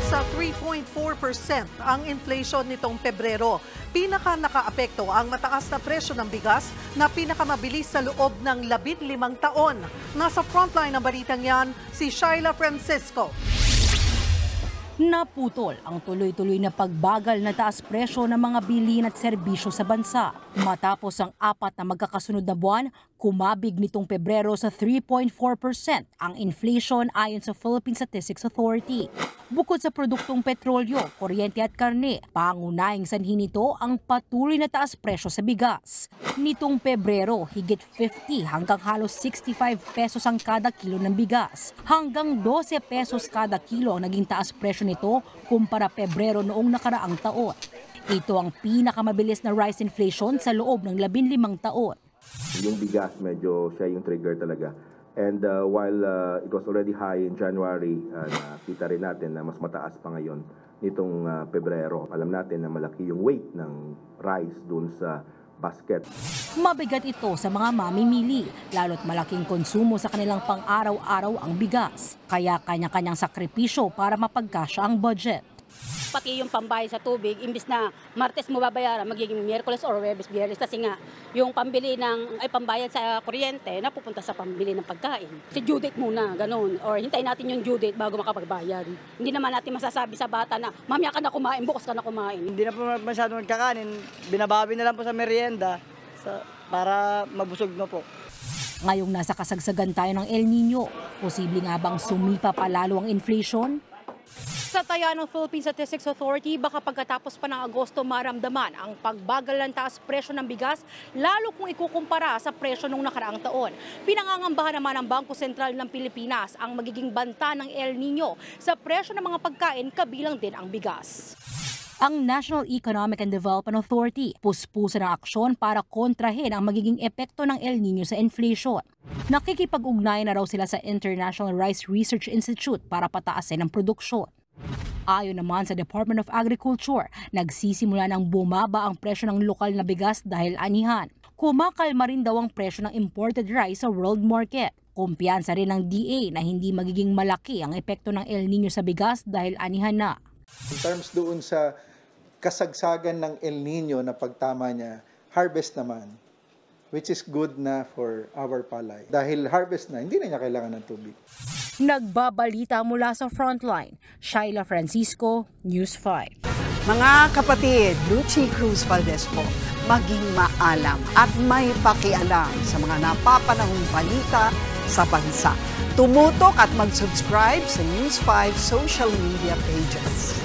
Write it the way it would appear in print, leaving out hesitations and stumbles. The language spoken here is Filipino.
sa 3.4% ang inflation nitong Pebrero. Pinaka nakaapekto ang mataas na presyo ng bigas na pinakamabilis sa loob ng 15 taon. Nasa frontline ng balitang yan, si Shaila Francisco. Naputol ang tuloy-tuloy na pagbagal na taas presyo ng mga bilihin at serbisyo sa bansa. Matapos ang 4 na magkakasunod na buwan, kumabig nitong Pebrero sa 3.4% ang inflation ayon sa Philippine Statistics Authority. Bukod sa produktong petrolyo, kuryente at karne, pangunahing sanhi nito ang patuloy na taas presyo sa bigas. Nitong Pebrero, higit 50 hanggang halos 65 pesos ang kada kilo ng bigas. Hanggang 12 pesos kada kilo ang naging taas presyo nito kumpara Pebrero noong nakaraang taon. Ito ang pinakamabilis na rise inflation sa loob ng 15 taon. Yung bigas medyo siya yung trigger talaga. And while it was already high in January, nakita rin natin na mas mataas pa ngayon nitong Pebrero. Alam natin na malaki yung weight ng rice dun sa basket. Mabigat ito sa mga mamimili, lalo't malaking konsumo sa kanilang pang-araw-araw ang bigas. Kaya kanya-kanyang sakripisyo para mapagkasya ang budget. Pati yung pambayad sa tubig, imbis na Martes mo babayaran, magiging Miyerkules or Huwebes, Biyernes. Kasi nga, yung pambayad sa kuryente, napupunta sa pambili ng pagkain. Si due date muna, ganun. Or hintayin natin yung due date bago makapagbayad. Hindi naman natin masasabi sa bata na, mamaya ka na kumain, bukas ka na kumain. Hindi na po masyadong nagkakanin, binabawi na lang po sa merienda para mabusog na po. Ngayong nasa kasagsagan tayo ng El Nino, posible nga bang sumipa pa lalo ang inflation? Sa taya ng Philippine Statistics Authority, baka pagkatapos pa ng Agosto maramdaman ang pagbagal ng taas presyo ng bigas, lalo kung ikukumpara sa presyo nung nakaraang taon. Pinangangambahan naman ng Bangko Sentral ng Pilipinas ang magiging banta ng El Nino sa presyo ng mga pagkain, kabilang din ang bigas. Ang National Economic and Development Authority puspusan ng aksyon para kontrahin ang magiging epekto ng El Nino sa inflation. Nakikipag-ugnayan na raw sila sa International Rice Research Institute para pataasin ang produksyon. Ayon naman sa Department of Agriculture, nagsisimula ng bumaba ang presyo ng lokal na bigas dahil anihan. Kumakalma rin daw ang presyo ng imported rice sa world market. Kumpiyansa rin ng DA na hindi magiging malaki ang epekto ng El Nino sa bigas dahil anihan na. In terms doon sa kasagsagan ng El Nino na pagtama niya, harvest naman, which is good na for our palay. Dahil harvest na, hindi na niya kailangan ng tubig. Nagbabalita mula sa Frontline, Shaila Francisco, News 5. Mga kapatid, Lucy Cruz Valdez po, maging maalam at may pakialam sa mga napapanahong balita sa bansa. Tumutok at mag-subscribe sa News 5 social media pages.